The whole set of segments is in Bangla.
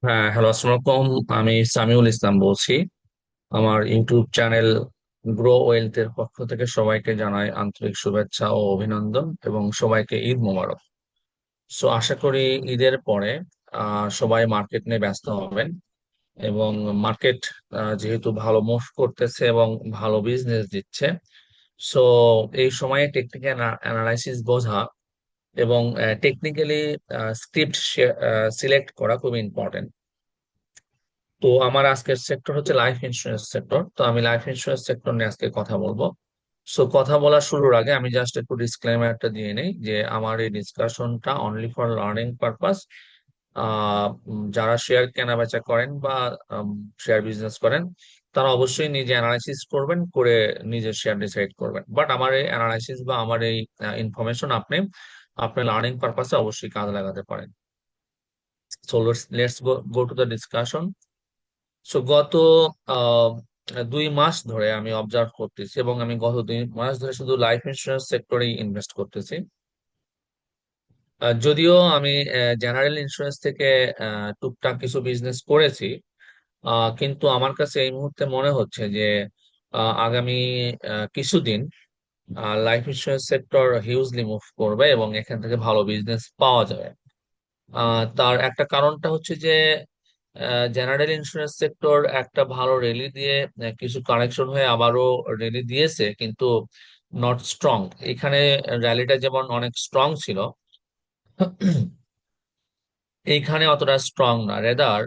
হ্যাঁ, হ্যালো, আসসালামু আলাইকুম। আমি সামিউল ইসলাম বলছি। আমার ইউটিউব চ্যানেল গ্রো ওয়েলথ এর পক্ষ থেকে সবাইকে জানাই আন্তরিক শুভেচ্ছা ও অভিনন্দন এবং সবাইকে ঈদ মোবারক। আশা করি ঈদের পরে সবাই মার্কেট নিয়ে ব্যস্ত হবেন এবং মার্কেট যেহেতু ভালো মুভ করতেছে এবং ভালো বিজনেস দিচ্ছে। সো এই সময়ে টেকনিক্যাল অ্যানালাইসিস বোঝা এবং টেকনিক্যালি স্ক্রিপ্ট সিলেক্ট করা খুব ইম্পর্টেন্ট। তো আমার আজকের সেক্টর হচ্ছে লাইফ ইন্স্যুরেন্স সেক্টর। তো আমি লাইফ ইন্স্যুরেন্স সেক্টর নিয়ে আজকে কথা বলবো। কথা বলার শুরুর আগে আমি জাস্ট একটু ডিসক্লেমারটা দিয়ে নেই যে আমার এই ডিসকাশনটা অনলি ফর লার্নিং পারপাস। যারা শেয়ার কেনা বেচা করেন বা শেয়ার বিজনেস করেন, তারা অবশ্যই নিজে অ্যানালাইসিস করবেন, করে নিজের শেয়ার ডিসাইড করবেন। বাট আমার এই অ্যানালাইসিস বা আমার এই ইনফরমেশন আপনি আপনার লার্নিং পারপাসে অবশ্যই কাজে লাগাতে পারেন। So let's go to the discussion. গত আহ, 2 মাস ধরে আমি অবজার্ভ করতেছি এবং আমি গত 2 মাস ধরে শুধু লাইফ ইন্স্যুরেন্স সেক্টরেই ইনভেস্ট করতেছি। যদিও আমি জেনারেল ইন্স্যুরেন্স থেকে টুকটাক কিছু বিজনেস করেছি, কিন্তু আমার কাছে এই মুহূর্তে মনে হচ্ছে যে আগামী কিছুদিন life insurance sector hugely move করবে এবং এখান থেকে ভালো বিজনেস পাওয়া যাবে। তার একটা কারণটা হচ্ছে যে জেনারেল ইন্স্যুরেন্স সেক্টর একটা ভালো র্যালি দিয়ে কিছু কারেকশন হয়ে আবারও র্যালি দিয়েছে, কিন্তু নট স্ট্রং। এখানে র্যালিটা যেমন অনেক স্ট্রং ছিল, এইখানে অতটা স্ট্রং না। রেদার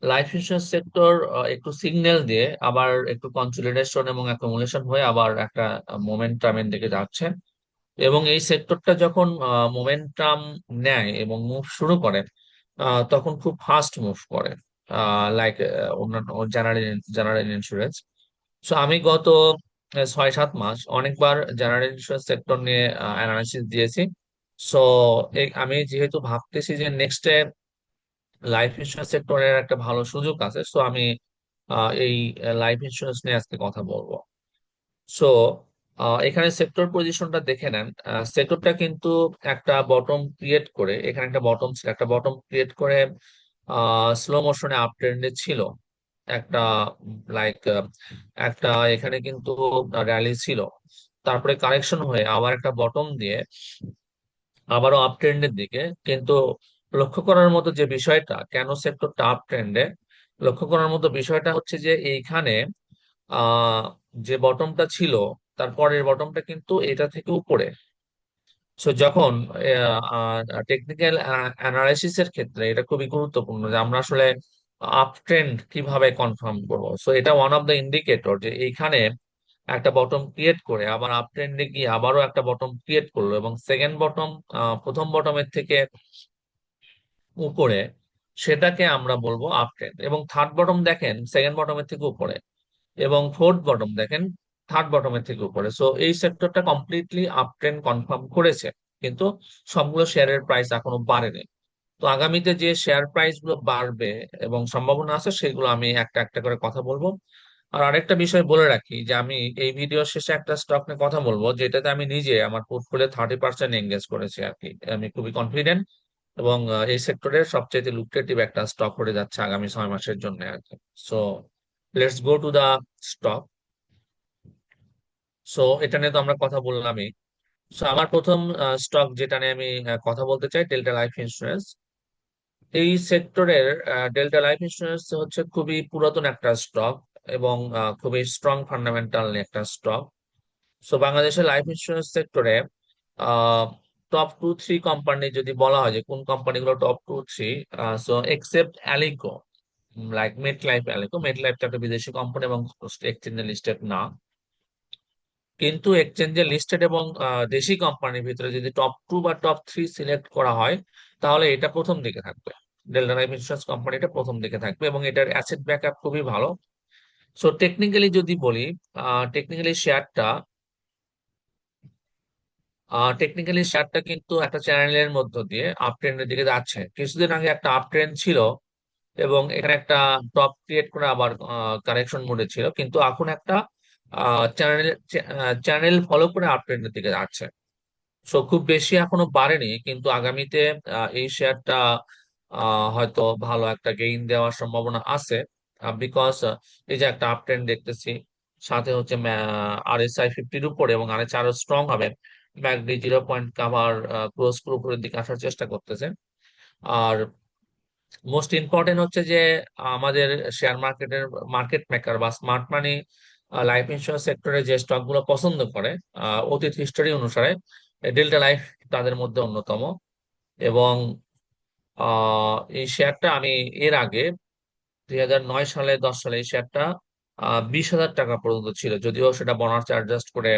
লাইফ ইন্স্যুরেন্স সেক্টর একটু সিগন্যাল দিয়ে আবার একটু কনসলিডেশন এবং অ্যাকুমুলেশন হয়ে আবার একটা মোমেন্টামের দিকে যাচ্ছে। এবং এই সেক্টরটা যখন মোমেন্টাম নেয় এবং মুভ শুরু করে, তখন খুব ফাস্ট মুভ করে, লাইক অন্যান্য জেনারেল জেনারেল ইন্স্যুরেন্স। আমি গত 6-7 মাস অনেকবার জেনারেল ইন্স্যুরেন্স সেক্টর নিয়ে অ্যানালাইসিস দিয়েছি। সো আমি যেহেতু ভাবতেছি যে নেক্সটে লাইফ ইন্স্যুরেন্স সেক্টরের একটা ভালো সুযোগ আছে, আমি এই লাইফ ইন্স্যুরেন্স নিয়ে আজকে কথা বলবো। সো এখানে সেক্টর পজিশনটা দেখে নেন। সেক্টরটা কিন্তু একটা বটম ক্রিয়েট করে, এখানে একটা বটম ছিল, একটা বটম ক্রিয়েট করে স্লো মোশনে আপ ট্রেন্ডে ছিল একটা, লাইক একটা এখানে কিন্তু র্যালি ছিল, তারপরে কারেকশন হয়ে আবার একটা বটম দিয়ে আবারও আপ ট্রেন্ডের দিকে। কিন্তু লক্ষ্য করার মতো যে বিষয়টা, কেন সেক্টরটা আপ ট্রেন্ডে, লক্ষ্য করার মতো বিষয়টা হচ্ছে যে এইখানে আহ যে বটমটা ছিল, তারপরের বটমটা কিন্তু এটা থেকে উপরে। যখন টেকনিক্যাল অ্যানালাইসিস এর ক্ষেত্রে এটা খুবই গুরুত্বপূর্ণ যে আমরা আসলে আপ ট্রেন্ড কিভাবে কনফার্ম করবো। এটা ওয়ান অফ দ্য ইন্ডিকেটর যে এইখানে একটা বটম ক্রিয়েট করে আবার আপ ট্রেন্ডে গিয়ে আবারও একটা বটম ক্রিয়েট করলো এবং সেকেন্ড বটম প্রথম বটমের থেকে উপরে, সেটাকে আমরা বলবো আপ ট্রেন্ড। এবং থার্ড বটম দেখেন সেকেন্ড বটমের থেকে উপরে, এবং ফোর্থ বটম দেখেন থার্ড বটমের থেকে উপরে। এই সেক্টরটা কমপ্লিটলি আপ ট্রেন্ড কনফার্ম করেছে, কিন্তু সবগুলো শেয়ারের প্রাইস এখনো বাড়েনি। তো আগামীতে যে শেয়ার প্রাইস গুলো বাড়বে এবং সম্ভাবনা আছে, সেগুলো আমি একটা একটা করে কথা বলবো। আর আরেকটা বিষয় বলে রাখি যে আমি এই ভিডিও শেষে একটা স্টক নিয়ে কথা বলবো যেটাতে আমি নিজে আমার পোর্টফোলিও 30% এঙ্গেজ করেছি আর কি। আমি খুবই কনফিডেন্ট এবং এই সেক্টরের সবচেয়ে লুক্রেটিভ একটা স্টক হতে যাচ্ছে আগামী 6 মাসের জন্য আর কি। So let's go to the stock. এটা নিয়ে তো আমরা কথা বললামই। আমার প্রথম স্টক যেটা নিয়ে আমি কথা বলতে চাই, ডেল্টা লাইফ ইন্স্যুরেন্স। এই সেক্টরের ডেল্টা লাইফ ইন্স্যুরেন্স হচ্ছে খুবই পুরাতন একটা স্টক এবং খুবই স্ট্রং ফান্ডামেন্টাল একটা স্টক। বাংলাদেশের লাইফ ইন্স্যুরেন্স সেক্টরে টপ 2-3 কোম্পানি যদি বলা হয় যে কোন কোম্পানিগুলো top 2-3, except ALICO, like MetLife. ALICO, MetLife একটা বিদেশি কোম্পানি এবং এক্সচেঞ্জে লিস্টেড না, কিন্তু এক্সচেঞ্জে লিস্টেড এবং দেশি কোম্পানির ভিতরে যদি টপ 2 বা টপ 3 সিলেক্ট করা হয়, তাহলে এটা প্রথম দিকে থাকবে। ডেল্টা লাইফ ইন্স্যুরেন্স কোম্পানিটা প্রথম দিকে থাকবে এবং এটার অ্যাসেট ব্যাকআপ খুবই ভালো। টেকনিক্যালি যদি বলি, টেকনিক্যালি শেয়ারটা টেকনিক্যালি শেয়ারটা কিন্তু একটা চ্যানেলের মধ্য দিয়ে আপ ট্রেন্ডের দিকে যাচ্ছে। কিছুদিন আগে একটা আপ ট্রেন্ড ছিল এবং এখানে একটা টপ ক্রিয়েট করে আবার কারেকশন মোডে ছিল, কিন্তু এখন একটা চ্যানেল চ্যানেল ফলো করে আপ ট্রেন্ডের দিকে যাচ্ছে। খুব বেশি এখনো বাড়েনি, কিন্তু আগামীতে এই শেয়ারটা হয়তো ভালো একটা গেইন দেওয়ার সম্ভাবনা আছে, বিকজ এই যে একটা আপ ট্রেন্ড দেখতেছি, সাথে হচ্ছে RSI 50-র উপরে এবং RSI আরো স্ট্রং হবে। ম্যাকডি 0 পয়েন্ট কাভার ক্লোজ করে উপরের দিকে আসার চেষ্টা করতেছে। আর মোস্ট ইম্পর্টেন্ট হচ্ছে যে আমাদের শেয়ার মার্কেটের মার্কেট মেকার বা স্মার্ট মানি লাইফ ইন্স্যুরেন্স সেক্টরে যে স্টক গুলো পছন্দ করে, অতীত হিস্টোরি অনুসারে ডেল্টা লাইফ তাদের মধ্যে অন্যতম। এবং এই শেয়ারটা আমি এর আগে 2009 সালে 10 সালে এই শেয়ারটা 20,000 টাকা পর্যন্ত ছিল, যদিও সেটা বোনাস অ্যাডজাস্ট করে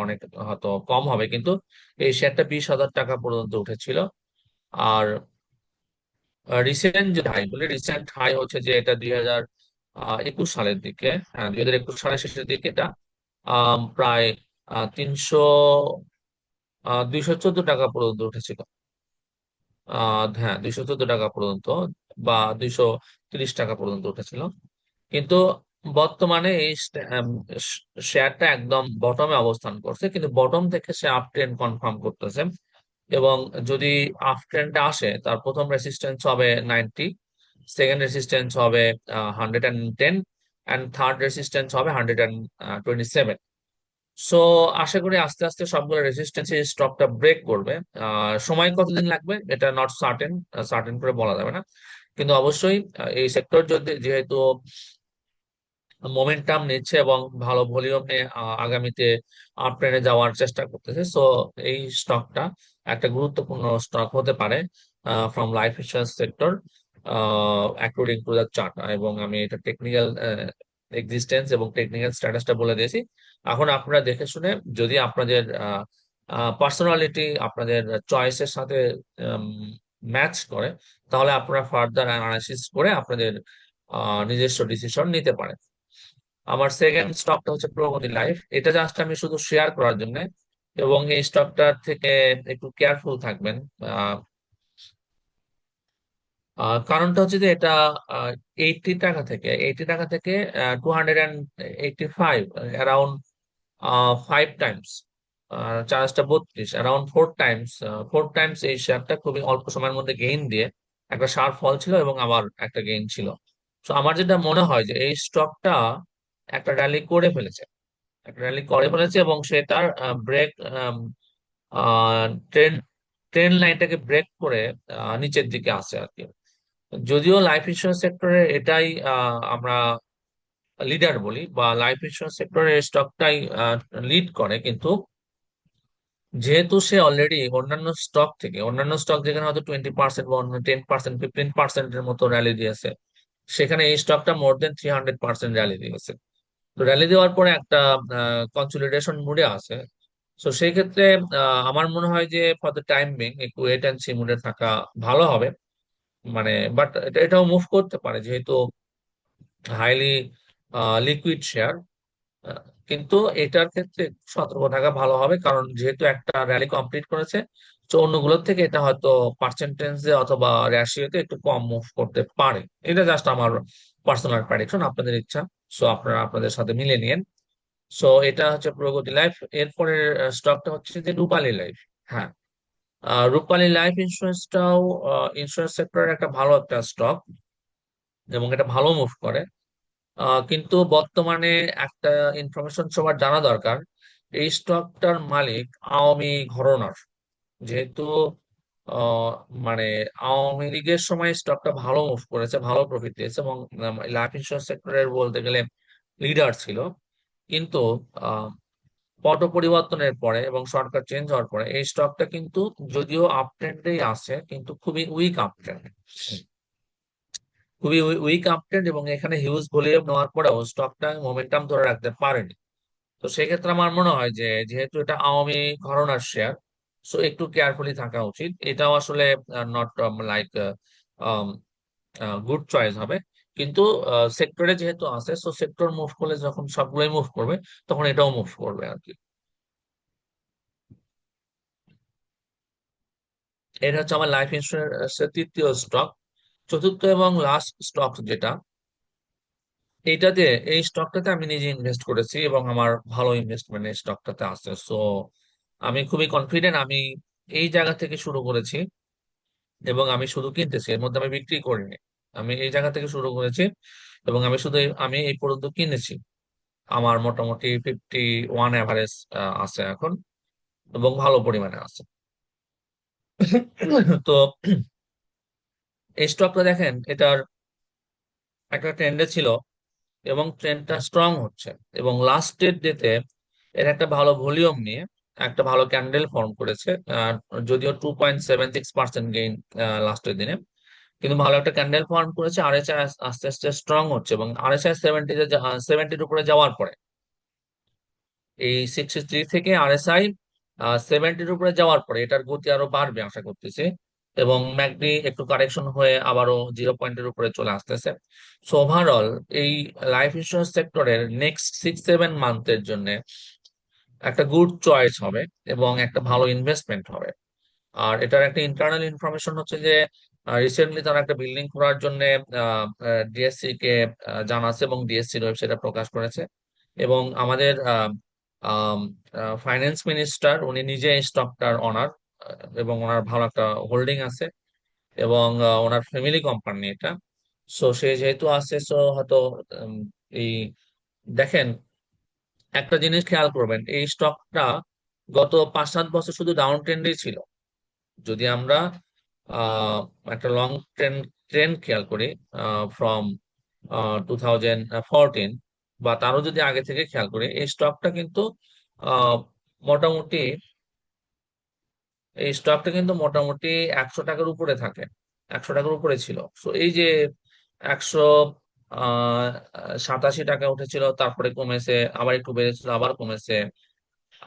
অনেক হয়তো কম হবে, কিন্তু এই শেয়ারটা 20,000 টাকা পর্যন্ত উঠেছিল। আর রিসেন্ট যে হাই বলে, রিসেন্ট হাই হচ্ছে যে এটা 2021 সালের দিকে, হ্যাঁ 2021 সালের শেষের দিকে এটা প্রায় 300 214 টাকা পর্যন্ত উঠেছিল। হ্যাঁ 214 টাকা পর্যন্ত বা 230 টাকা পর্যন্ত উঠেছিল। কিন্তু বর্তমানে এই শেয়ারটা একদম বটমে অবস্থান করছে, কিন্তু বটম থেকে সে আপ ট্রেন্ড কনফার্ম করতেছে। এবং যদি আপ ট্রেন্ডটা আসে, তার প্রথম রেসিস্ট্যান্স হবে 90, সেকেন্ড রেসিস্ট্যান্স হবে 110, অ্যান্ড থার্ড রেসিস্ট্যান্স হবে 127। সো আশা করি আস্তে আস্তে সবগুলো রেসিস্ট্যান্স স্টকটা ব্রেক করবে। সময় কতদিন লাগবে এটা নট সার্টেন, সার্টেন করে বলা যাবে না। কিন্তু অবশ্যই এই সেক্টর যদি যেহেতু মোমেন্টাম নিচ্ছে এবং ভালো ভলিউম নিয়ে আগামীতে আপ ট্রেন্ডে যাওয়ার চেষ্টা করতেছে, সো এই স্টকটা একটা গুরুত্বপূর্ণ স্টক হতে পারে from life insurance sector according to the chart. এবং আমি এটা টেকনিক্যাল এক্সিস্টেন্স এবং টেকনিক্যাল স্ট্যাটাসটা বলে দিয়েছি। এখন আপনারা দেখে শুনে, যদি আপনাদের পার্সোনালিটি আপনাদের চয়েসের সাথে ম্যাচ করে, তাহলে আপনারা ফার্দার অ্যানালাইসিস করে আপনাদের নিজস্ব ডিসিশন নিতে পারেন। আমার সেকেন্ড স্টকটা হচ্ছে প্রগতি লাইফ। এটা জাস্ট আমি শুধু শেয়ার করার জন্য, এবং এই স্টকটার থেকে একটু কেয়ারফুল থাকবেন। আহ, কারণটা হচ্ছে যে এটা 80 টাকা থেকে 285, অ্যারাউন্ড 5 টাইমস, চার্জটা 32, অ্যারাউন্ড 4 টাইমস, 4 টাইমস এই শেয়ারটা খুবই অল্প সময়ের মধ্যে গেইন দিয়ে একটা শার্প ফল ছিল এবং আবার একটা গেইন ছিল। তো আমার যেটা মনে হয় যে এই স্টকটা একটা র্যালি করে ফেলেছে, একটা র্যালি করে ফেলেছে এবং সে তার ব্রেক ট্রেন ট্রেন লাইনটাকে ব্রেক করে নিচের দিকে আসে আর কি। যদিও লাইফ ইন্স্যুরেন্স সেক্টরে এটাই আমরা লিডার বলি, বা লাইফ ইন্স্যুরেন্স সেক্টরের স্টকটাই লিড করে, কিন্তু যেহেতু সে অলরেডি অন্যান্য স্টক যেখানে হয়তো 20% বা অন্য 10%, 15%-এর মতো র্যালি দিয়েছে, সেখানে এই স্টকটা মোর দেন 300% র্যালি দিয়েছে। তো র্যালি দেওয়ার পরে একটা কনসলিডেশন মুডে আছে। তো সেই ক্ষেত্রে আমার মনে হয় যে ফর দ্য টাইম বিং একটু ওয়েট অ্যান্ড সি মুডে থাকা ভালো হবে। মানে বাট এটাও মুভ করতে পারে, যেহেতু হাইলি লিকুইড শেয়ার। কিন্তু এটার ক্ষেত্রে সতর্ক থাকা ভালো হবে, কারণ যেহেতু একটা র্যালি কমপ্লিট করেছে, তো অন্যগুলোর থেকে এটা হয়তো পার্সেন্টেজে অথবা রেশিওতে একটু কম মুভ করতে পারে। এটা জাস্ট আমার পার্সোনাল প্রেডিকশন, আপনাদের ইচ্ছা। সো আপনারা আপনাদের সাথে মিলিয়ে নিন। সো এটা হচ্ছে প্রগতি লাইফ। এরপরে স্টকটা হচ্ছে যে রূপালী লাইফ। হ্যাঁ, রূপালী লাইফ ইন্স্যুরেন্সটাও ইন্স্যুরেন্স সেক্টরের একটা ভালো একটা স্টক, এবং এটা ভালো মুভ করে। কিন্তু বর্তমানে একটা ইনফরমেশন সবার জানা দরকার। এই স্টকটার মালিক আওয়ামী ঘরানার। যেহেতু আহ, মানে আওয়ামী লীগের সময় স্টকটা ভালো মুভ করেছে, ভালো প্রফিট দিয়েছে, এবং লাইফ ইন্স্যুরেন্স সেক্টরের বলতে গেলে লিডার ছিল। কিন্তু আহ, পট পরিবর্তনের পরে এবং সরকার চেঞ্জ হওয়ার পরে এই স্টকটা কিন্তু, যদিও আপ ট্রেন্ডেই আছে, কিন্তু খুবই উইক আপ ট্রেন্ড, খুবই উইক আপ ট্রেন্ড, এবং এখানে হিউজ ভলিউম নেওয়ার পরেও স্টকটা মোমেন্টাম ধরে রাখতে পারেনি। তো সেক্ষেত্রে আমার মনে হয় যে যেহেতু এটা আওয়ামী ঘরানার শেয়ার, সো একটু কেয়ারফুলি থাকা উচিত। এটাও আসলে নট লাইক গুড চয়েস হবে। কিন্তু সেক্টরে যেহেতু আছে, সো সেক্টর মুভ করলে যখন সবগুলোই মুভ করবে, তখন এটাও মুভ করবে আর কি। এটা হচ্ছে আমার লাইফ ইন্স্যুরেন্সের তৃতীয় স্টক। চতুর্থ এবং লাস্ট স্টক যেটা, এইটাতে এই স্টকটাতে আমি নিজে ইনভেস্ট করেছি এবং আমার ভালো ইনভেস্টমেন্ট এই স্টকটাতে আছে। সো আমি খুবই কনফিডেন্ট। আমি এই জায়গা থেকে শুরু করেছি, এবং আমি শুধু কিনতেছি, এর মধ্যে আমি বিক্রি করিনি। আমি এই জায়গা থেকে শুরু করেছি এবং আমি শুধু আমি এই পর্যন্ত কিনেছি। আমার মোটামুটি 51 অ্যাভারেজ আছে এখন, এবং ভালো পরিমাণে আছে। তো এই স্টকটা দেখেন, এটার একটা ট্রেন্ডে ছিল এবং ট্রেন্ডটা স্ট্রং হচ্ছে, এবং লাস্টের ডেতে এর একটা ভালো ভলিউম নিয়ে একটা ভালো ক্যান্ডেল ফর্ম করেছে। যদিও 2.76% গেইন লাস্টের দিনে, কিন্তু ভালো একটা ক্যান্ডেল ফর্ম করেছে। আরএসআই আস্তে আস্তে স্ট্রং হচ্ছে, এবং আরএসআই 70-এর উপরে যাওয়ার পরে, এই 63 থেকে আরএসআই 70-এর উপরে যাওয়ার পরে এটার গতি আরো বাড়বে আশা করতেছি। এবং ম্যাকডি একটু কারেকশন হয়ে আবারও 0 পয়েন্টের উপরে চলে আসতেছে। সো ওভারঅল এই লাইফ ইন্স্যুরেন্স সেক্টরের নেক্সট 6-7 মান্থের জন্য একটা গুড চয়েস হবে এবং একটা ভালো ইনভেস্টমেন্ট হবে। আর এটার একটা ইন্টারনাল ইনফরমেশন হচ্ছে যে রিসেন্টলি তারা একটা বিল্ডিং করার জন্য ডিএসসি কে জানাচ্ছে, এবং ডিএসসির ওয়েবসাইটে প্রকাশ করেছে। এবং আমাদের ফাইন্যান্স মিনিস্টার উনি নিজে এই স্টকটার অনার, এবং ওনার ভালো একটা হোল্ডিং আছে, এবং ওনার ফ্যামিলি কোম্পানি এটা। সো সে যেহেতু আছে, সো হয়তো উম, এই দেখেন, একটা জিনিস খেয়াল করবেন, এই স্টকটা গত 5-7 বছর শুধু ডাউন ট্রেন্ডেই ছিল। যদি আমরা আহ, একটা লং ট্রেন্ড ট্রেন্ড খেয়াল করি, ফ্রম 2014 বা তারও যদি আগে থেকে খেয়াল করি, এই স্টকটা কিন্তু আহ, মোটামুটি মোটামুটি 100 টাকার উপরে থাকে, 100 টাকার উপরে ছিল। তো এই যে 187 টাকা উঠেছিল, তারপরে কমেছে, আবার একটু বেড়েছিল, আবার কমেছে,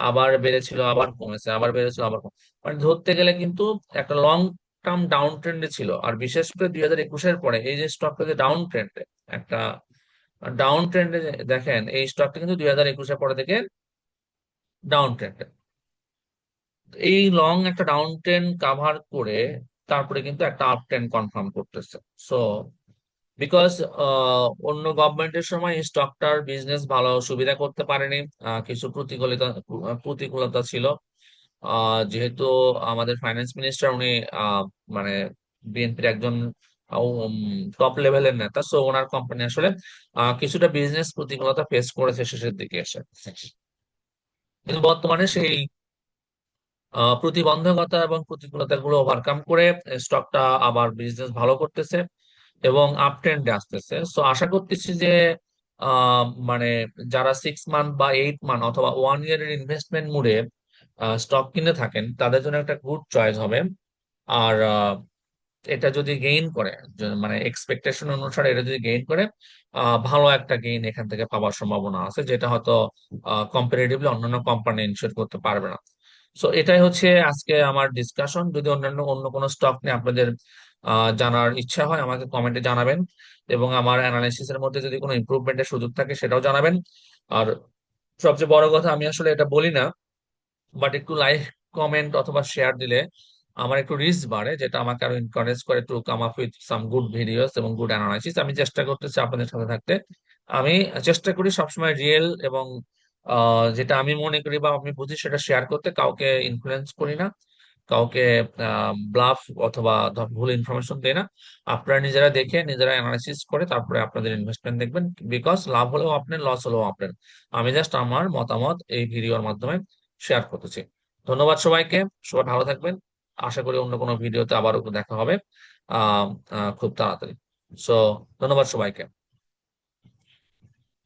আবার বেড়েছিল, আবার কমেছে, আবার বেড়েছিল, আবার মানে ধরতে গেলে কিন্তু একটা লং টার্ম ডাউন ট্রেন্ডে ছিল। আর বিশেষ করে 2021-এর পরে এই যে স্টকটা যে ডাউন ট্রেন্ডে, একটা ডাউন ট্রেন্ডে দেখেন, এই স্টকটা কিন্তু 2021-এর পরে থেকে ডাউন ট্রেন্ডে। এই লং একটা ডাউন ট্রেন্ড কাভার করে তারপরে কিন্তু একটা আপ ট্রেন্ড কনফার্ম করতেছে। সো বিকজ অন্য গভর্নমেন্টের সময় এই স্টকটার বিজনেস ভালো সুবিধা করতে পারেনি, কিছু প্রতিকূলতা ছিল। যেহেতু আমাদের ফাইন্যান্স মিনিস্টার উনি মানে বিএনপির একজন টপ লেভেলের নেতা, সো ওনার কোম্পানি আসলে কিছুটা বিজনেস প্রতিকূলতা ফেস করেছে শেষের দিকে এসে। কিন্তু বর্তমানে সেই প্রতিবন্ধকতা এবং প্রতিকূলতা গুলো ওভারকাম করে স্টকটা আবার বিজনেস ভালো করতেছে এবং আপ ট্রেন্ডে আসতেছে। সো আশা করতেছি যে মানে যারা 6 মান্থ বা 8 মান্থ অথবা 1 ইয়ারের ইনভেস্টমেন্ট মুডে স্টক কিনে থাকেন, তাদের জন্য একটা গুড চয়েস হবে। আর এটা যদি গেইন করে, মানে এক্সপেকটেশন অনুসারে এটা যদি গেইন করে, ভালো একটা গেইন এখান থেকে পাওয়ার সম্ভাবনা আছে, যেটা হয়তো কম্পারেটিভলি অন্যান্য কোম্পানি ইনশিওর করতে পারবে না। সো এটাই হচ্ছে আজকে আমার ডিসকাশন। যদি অন্যান্য অন্য কোনো স্টক নিয়ে আপনাদের জানার ইচ্ছা হয়, আমাকে কমেন্টে জানাবেন, এবং আমার অ্যানালাইসিস এর মধ্যে যদি কোনো ইমপ্রুভমেন্টের সুযোগ থাকে সেটাও জানাবেন। আর সবচেয়ে বড় কথা, আমি আসলে এটা বলি না, বাট একটু লাইক, কমেন্ট অথবা শেয়ার দিলে আমার একটু রিস্ক বাড়ে, যেটা আমাকে আরো এনকারেজ করে to come up with some good videos এবং গুড অ্যানালাইসিস। আমি চেষ্টা করতেছি আপনাদের সাথে থাকতে। আমি চেষ্টা করি সবসময় রিয়েল এবং যেটা আমি মনে করি বা আমি বুঝি সেটা শেয়ার করতে, কাউকে ইনফ্লুয়েন্স করি না, কাউকে ব্লাফ অথবা ভুল ইনফরমেশন দেয় না। আপনারা নিজেরা দেখে নিজেরা অ্যানালাইসিস করে তারপরে আপনাদের ইনভেস্টমেন্ট দেখবেন, বিকজ লাভ হলেও আপনার, লস হলেও আপনার। আমি জাস্ট আমার মতামত এই ভিডিওর মাধ্যমে শেয়ার করতেছি। ধন্যবাদ সবাইকে, সবাই ভালো থাকবেন। আশা করি অন্য কোনো ভিডিওতে আবারও দেখা হবে আহ খুব তাড়াতাড়ি। সো ধন্যবাদ সবাইকে।